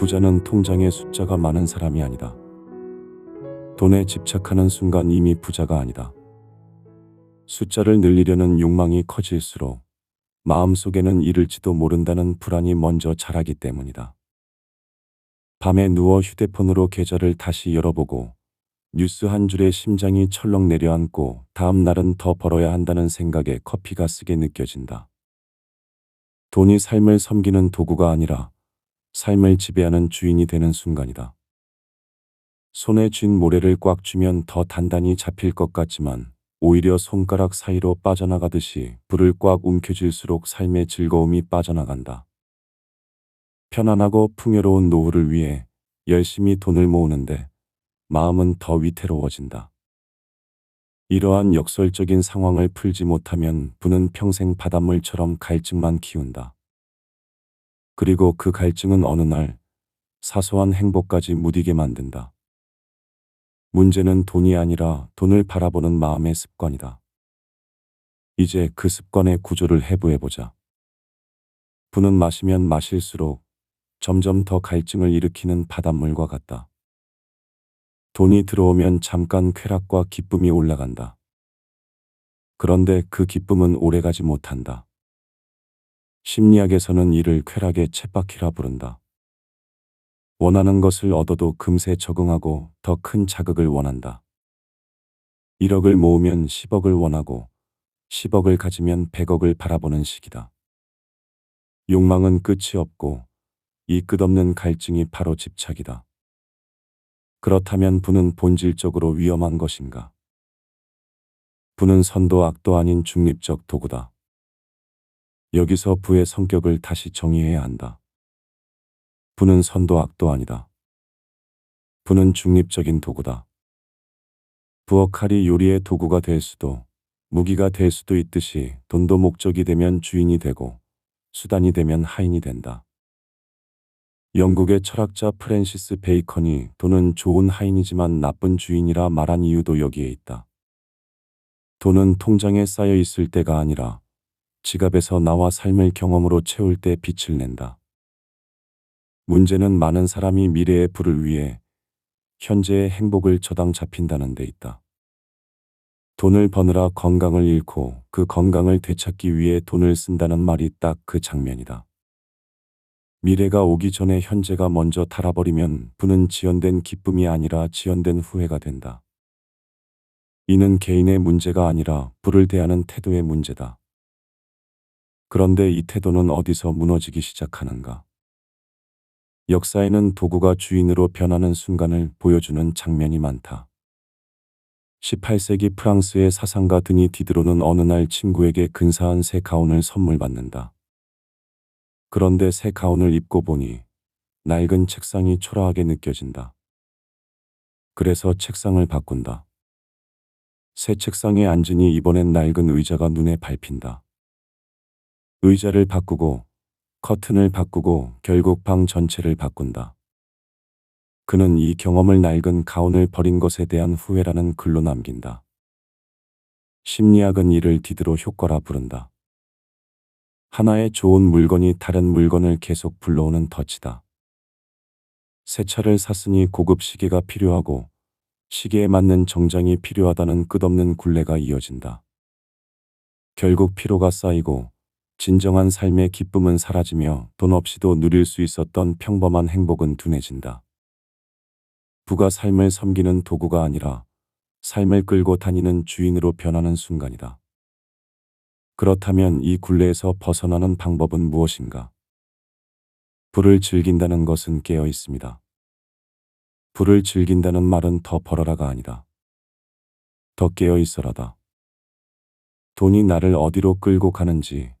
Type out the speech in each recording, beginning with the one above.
부자는 통장에 숫자가 많은 사람이 아니다. 돈에 집착하는 순간 이미 부자가 아니다. 숫자를 늘리려는 욕망이 커질수록 마음속에는 잃을지도 모른다는 불안이 먼저 자라기 때문이다. 밤에 누워 휴대폰으로 계좌를 다시 열어보고 뉴스 한 줄에 심장이 철렁 내려앉고 다음 날은 더 벌어야 한다는 생각에 커피가 쓰게 느껴진다. 돈이 삶을 섬기는 도구가 아니라 삶을 지배하는 주인이 되는 순간이다. 손에 쥔 모래를 꽉 쥐면 더 단단히 잡힐 것 같지만 오히려 손가락 사이로 빠져나가듯이 불을 꽉 움켜쥘수록 삶의 즐거움이 빠져나간다. 편안하고 풍요로운 노후를 위해 열심히 돈을 모으는데 마음은 더 위태로워진다. 이러한 역설적인 상황을 풀지 못하면 부는 평생 바닷물처럼 갈증만 키운다. 그리고 그 갈증은 어느 날 사소한 행복까지 무디게 만든다. 문제는 돈이 아니라 돈을 바라보는 마음의 습관이다. 이제 그 습관의 구조를 해부해보자. 부는 마시면 마실수록 점점 더 갈증을 일으키는 바닷물과 같다. 돈이 들어오면 잠깐 쾌락과 기쁨이 올라간다. 그런데 그 기쁨은 오래가지 못한다. 심리학에서는 이를 쾌락의 쳇바퀴라 부른다. 원하는 것을 얻어도 금세 적응하고 더 큰 자극을 원한다. 1억을 모으면 10억을 원하고 10억을 가지면 100억을 바라보는 시기다. 욕망은 끝이 없고 이 끝없는 갈증이 바로 집착이다. 그렇다면 부는 본질적으로 위험한 것인가? 부는 선도 악도 아닌 중립적 도구다. 여기서 부의 성격을 다시 정의해야 한다. 부는 선도 악도 아니다. 부는 중립적인 도구다. 부엌 칼이 요리의 도구가 될 수도 무기가 될 수도 있듯이 돈도 목적이 되면 주인이 되고 수단이 되면 하인이 된다. 영국의 철학자 프랜시스 베이컨이 돈은 좋은 하인이지만 나쁜 주인이라 말한 이유도 여기에 있다. 돈은 통장에 쌓여 있을 때가 아니라 지갑에서 나와 삶을 경험으로 채울 때 빛을 낸다. 문제는 많은 사람이 미래의 부를 위해 현재의 행복을 저당 잡힌다는 데 있다. 돈을 버느라 건강을 잃고 그 건강을 되찾기 위해 돈을 쓴다는 말이 딱 그 장면이다. 미래가 오기 전에 현재가 먼저 달아버리면 부는 지연된 기쁨이 아니라 지연된 후회가 된다. 이는 개인의 문제가 아니라 부를 대하는 태도의 문제다. 그런데 이 태도는 어디서 무너지기 시작하는가? 역사에는 도구가 주인으로 변하는 순간을 보여주는 장면이 많다. 18세기 프랑스의 사상가 드니 디드로는 어느 날 친구에게 근사한 새 가운을 선물 받는다. 그런데 새 가운을 입고 보니 낡은 책상이 초라하게 느껴진다. 그래서 책상을 바꾼다. 새 책상에 앉으니 이번엔 낡은 의자가 눈에 밟힌다. 의자를 바꾸고 커튼을 바꾸고 결국 방 전체를 바꾼다. 그는 이 경험을 낡은 가운을 버린 것에 대한 후회라는 글로 남긴다. 심리학은 이를 디드로 효과라 부른다. 하나의 좋은 물건이 다른 물건을 계속 불러오는 터치다. 새 차를 샀으니 고급 시계가 필요하고 시계에 맞는 정장이 필요하다는 끝없는 굴레가 이어진다. 결국 피로가 쌓이고 진정한 삶의 기쁨은 사라지며 돈 없이도 누릴 수 있었던 평범한 행복은 둔해진다. 부가 삶을 섬기는 도구가 아니라 삶을 끌고 다니는 주인으로 변하는 순간이다. 그렇다면 이 굴레에서 벗어나는 방법은 무엇인가? 부를 즐긴다는 것은 깨어 있습니다. 부를 즐긴다는 말은 더 벌어라가 아니다. 더 깨어 있어라다. 돈이 나를 어디로 끌고 가는지,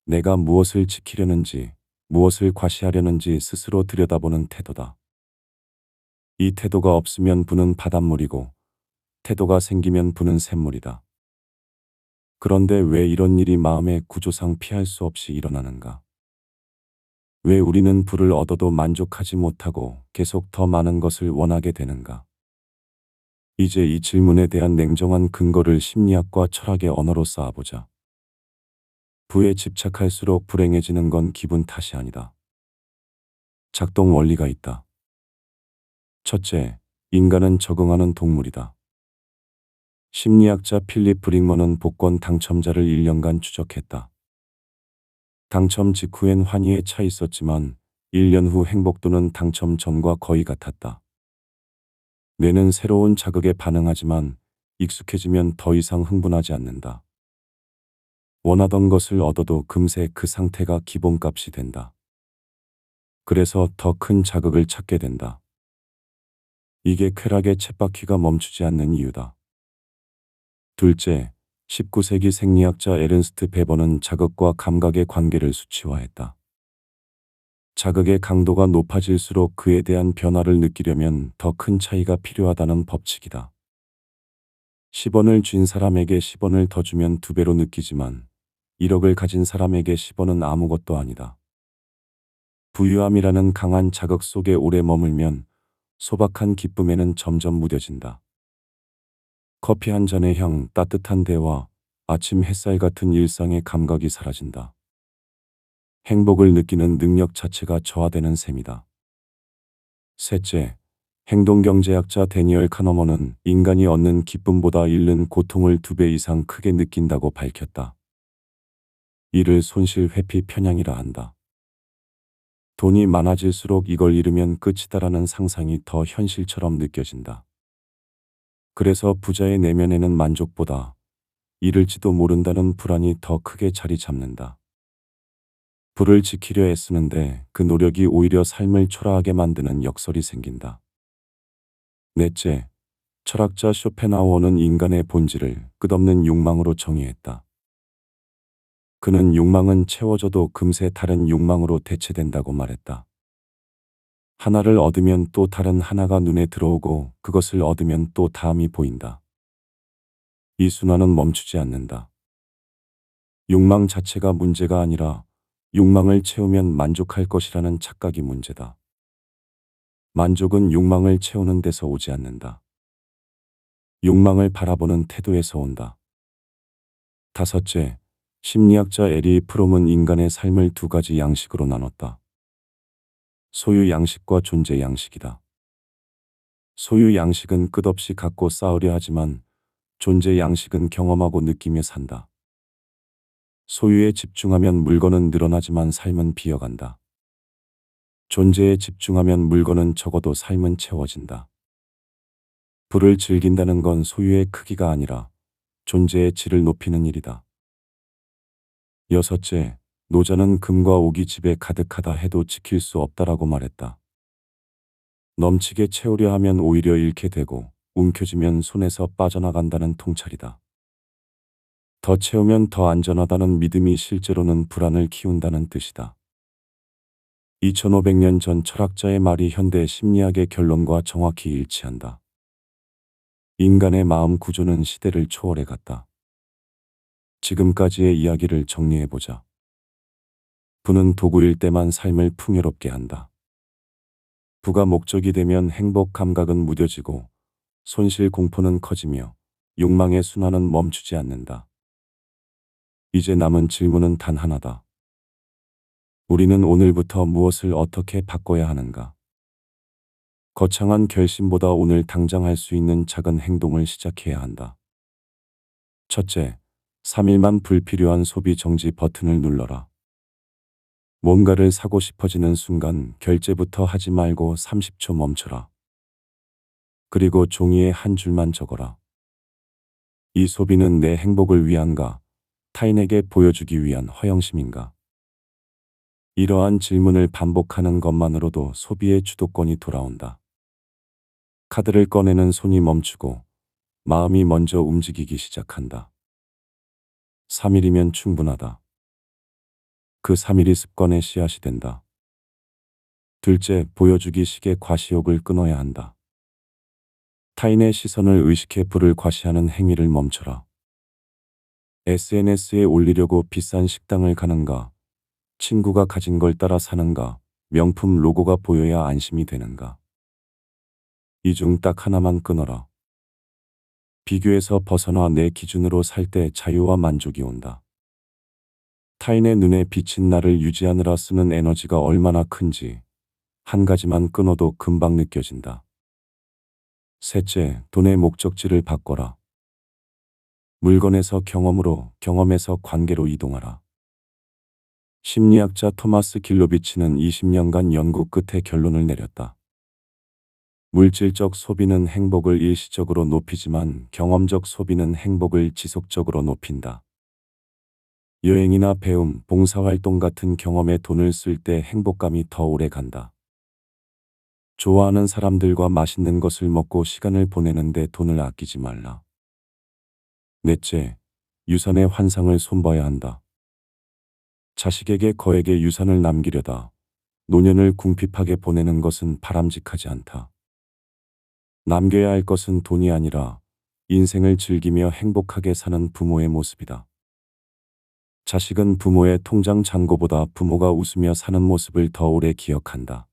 내가 무엇을 지키려는지, 무엇을 과시하려는지 스스로 들여다보는 태도다. 이 태도가 없으면 부는 바닷물이고 태도가 생기면 부는 샘물이다. 그런데 왜 이런 일이 마음의 구조상 피할 수 없이 일어나는가? 왜 우리는 부를 얻어도 만족하지 못하고 계속 더 많은 것을 원하게 되는가? 이제 이 질문에 대한 냉정한 근거를 심리학과 철학의 언어로 쌓아보자. 부에 집착할수록 불행해지는 건 기분 탓이 아니다. 작동 원리가 있다. 첫째, 인간은 적응하는 동물이다. 심리학자 필립 브링먼은 복권 당첨자를 1년간 추적했다. 당첨 직후엔 환희에 차 있었지만 1년 후 행복도는 당첨 전과 거의 같았다. 뇌는 새로운 자극에 반응하지만 익숙해지면 더 이상 흥분하지 않는다. 원하던 것을 얻어도 금세 그 상태가 기본값이 된다. 그래서 더 큰 자극을 찾게 된다. 이게 쾌락의 쳇바퀴가 멈추지 않는 이유다. 둘째, 19세기 생리학자 에른스트 베버는 자극과 감각의 관계를 수치화했다. 자극의 강도가 높아질수록 그에 대한 변화를 느끼려면 더 큰 차이가 필요하다는 법칙이다. 10원을 쥔 사람에게 10원을 더 주면 2배로 느끼지만 1억을 가진 사람에게 10원은 아무것도 아니다. 부유함이라는 강한 자극 속에 오래 머물면 소박한 기쁨에는 점점 무뎌진다. 커피 한 잔의 향, 따뜻한 대화, 아침 햇살 같은 일상의 감각이 사라진다. 행복을 느끼는 능력 자체가 저하되는 셈이다. 셋째, 행동경제학자 데니얼 카너먼은 인간이 얻는 기쁨보다 잃는 고통을 2배 이상 크게 느낀다고 밝혔다. 이를 손실 회피 편향이라 한다. 돈이 많아질수록 이걸 잃으면 끝이다라는 상상이 더 현실처럼 느껴진다. 그래서 부자의 내면에는 만족보다 잃을지도 모른다는 불안이 더 크게 자리 잡는다. 부를 지키려 애쓰는데 그 노력이 오히려 삶을 초라하게 만드는 역설이 생긴다. 넷째, 철학자 쇼펜하우어는 인간의 본질을 끝없는 욕망으로 정의했다. 그는 욕망은 채워져도 금세 다른 욕망으로 대체된다고 말했다. 하나를 얻으면 또 다른 하나가 눈에 들어오고 그것을 얻으면 또 다음이 보인다. 이 순환은 멈추지 않는다. 욕망 자체가 문제가 아니라 욕망을 채우면 만족할 것이라는 착각이 문제다. 만족은 욕망을 채우는 데서 오지 않는다. 욕망을 바라보는 태도에서 온다. 다섯째, 심리학자 에리 프롬은 인간의 삶을 2가지 양식으로 나눴다. 소유 양식과 존재 양식이다. 소유 양식은 끝없이 갖고 쌓으려 하지만 존재 양식은 경험하고 느끼며 산다. 소유에 집중하면 물건은 늘어나지만 삶은 비어간다. 존재에 집중하면 물건은 적어도 삶은 채워진다. 부를 즐긴다는 건 소유의 크기가 아니라 존재의 질을 높이는 일이다. 여섯째, 노자는 금과 옥이 집에 가득하다 해도 지킬 수 없다라고 말했다. 넘치게 채우려 하면 오히려 잃게 되고 움켜쥐면 손에서 빠져나간다는 통찰이다. 더 채우면 더 안전하다는 믿음이 실제로는 불안을 키운다는 뜻이다. 2500년 전 철학자의 말이 현대 심리학의 결론과 정확히 일치한다. 인간의 마음 구조는 시대를 초월해 갔다. 지금까지의 이야기를 정리해보자. 부는 도구일 때만 삶을 풍요롭게 한다. 부가 목적이 되면 행복 감각은 무뎌지고 손실 공포는 커지며 욕망의 순환은 멈추지 않는다. 이제 남은 질문은 단 하나다. 우리는 오늘부터 무엇을 어떻게 바꿔야 하는가? 거창한 결심보다 오늘 당장 할 수 있는 작은 행동을 시작해야 한다. 첫째, 3일만 불필요한 소비 정지 버튼을 눌러라. 뭔가를 사고 싶어지는 순간 결제부터 하지 말고 30초 멈춰라. 그리고 종이에 한 줄만 적어라. 이 소비는 내 행복을 위한가, 타인에게 보여주기 위한 허영심인가? 이러한 질문을 반복하는 것만으로도 소비의 주도권이 돌아온다. 카드를 꺼내는 손이 멈추고 마음이 먼저 움직이기 시작한다. 3일이면 충분하다. 그 3일이 습관의 씨앗이 된다. 둘째, 보여주기 식의 과시욕을 끊어야 한다. 타인의 시선을 의식해 부를 과시하는 행위를 멈춰라. SNS에 올리려고 비싼 식당을 가는가, 친구가 가진 걸 따라 사는가, 명품 로고가 보여야 안심이 되는가. 이 중 딱 하나만 끊어라. 비교에서 벗어나 내 기준으로 살 때 자유와 만족이 온다. 타인의 눈에 비친 나를 유지하느라 쓰는 에너지가 얼마나 큰지 한 가지만 끊어도 금방 느껴진다. 셋째, 돈의 목적지를 바꿔라. 물건에서 경험으로, 경험에서 관계로 이동하라. 심리학자 토마스 길로비치는 20년간 연구 끝에 결론을 내렸다. 물질적 소비는 행복을 일시적으로 높이지만 경험적 소비는 행복을 지속적으로 높인다. 여행이나 배움, 봉사활동 같은 경험에 돈을 쓸 때 행복감이 더 오래 간다. 좋아하는 사람들과 맛있는 것을 먹고 시간을 보내는데 돈을 아끼지 말라. 넷째, 유산의 환상을 손봐야 한다. 자식에게 거액의 유산을 남기려다 노년을 궁핍하게 보내는 것은 바람직하지 않다. 남겨야 할 것은 돈이 아니라 인생을 즐기며 행복하게 사는 부모의 모습이다. 자식은 부모의 통장 잔고보다 부모가 웃으며 사는 모습을 더 오래 기억한다.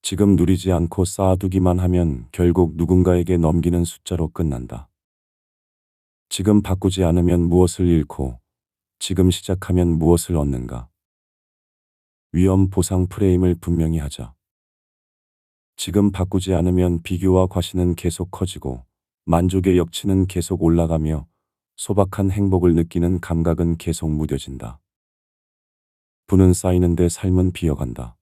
지금 누리지 않고 쌓아두기만 하면 결국 누군가에게 넘기는 숫자로 끝난다. 지금 바꾸지 않으면 무엇을 잃고 지금 시작하면 무엇을 얻는가? 위험 보상 프레임을 분명히 하자. 지금 바꾸지 않으면 비교와 과시는 계속 커지고 만족의 역치는 계속 올라가며 소박한 행복을 느끼는 감각은 계속 무뎌진다. 부는 쌓이는데 삶은 비어간다.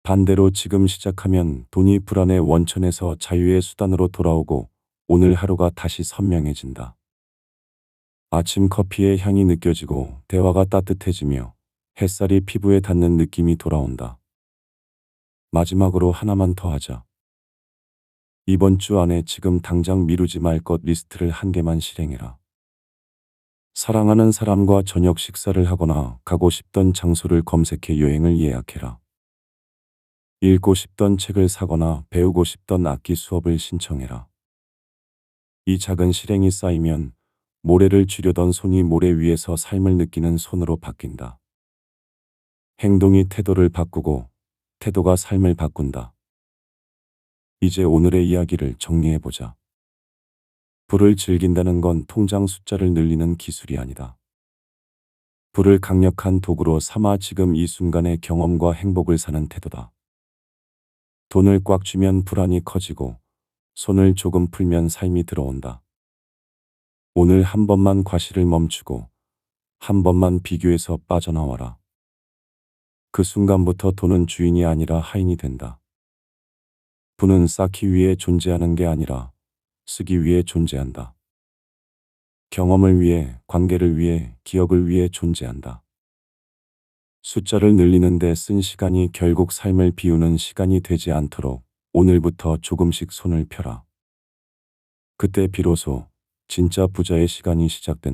반대로 지금 시작하면 돈이 불안의 원천에서 자유의 수단으로 돌아오고 오늘 하루가 다시 선명해진다. 아침 커피의 향이 느껴지고 대화가 따뜻해지며 햇살이 피부에 닿는 느낌이 돌아온다. 마지막으로 하나만 더 하자. 이번 주 안에 지금 당장 미루지 말 것 리스트를 한 개만 실행해라. 사랑하는 사람과 저녁 식사를 하거나 가고 싶던 장소를 검색해 여행을 예약해라. 읽고 싶던 책을 사거나 배우고 싶던 악기 수업을 신청해라. 이 작은 실행이 쌓이면 모래를 쥐려던 손이 모래 위에서 삶을 느끼는 손으로 바뀐다. 행동이 태도를 바꾸고 태도가 삶을 바꾼다. 이제 오늘의 이야기를 정리해보자. 부를 즐긴다는 건 통장 숫자를 늘리는 기술이 아니다. 부를 강력한 도구로 삼아 지금 이 순간의 경험과 행복을 사는 태도다. 돈을 꽉 쥐면 불안이 커지고 손을 조금 풀면 삶이 들어온다. 오늘 한 번만 과시를 멈추고 한 번만 비교에서 빠져나와라. 그 순간부터 돈은 주인이 아니라 하인이 된다. 부는 쌓기 위해 존재하는 게 아니라 쓰기 위해 존재한다. 경험을 위해, 관계를 위해, 기억을 위해 존재한다. 숫자를 늘리는데 쓴 시간이 결국 삶을 비우는 시간이 되지 않도록 오늘부터 조금씩 손을 펴라. 그때 비로소 진짜 부자의 시간이 시작된다.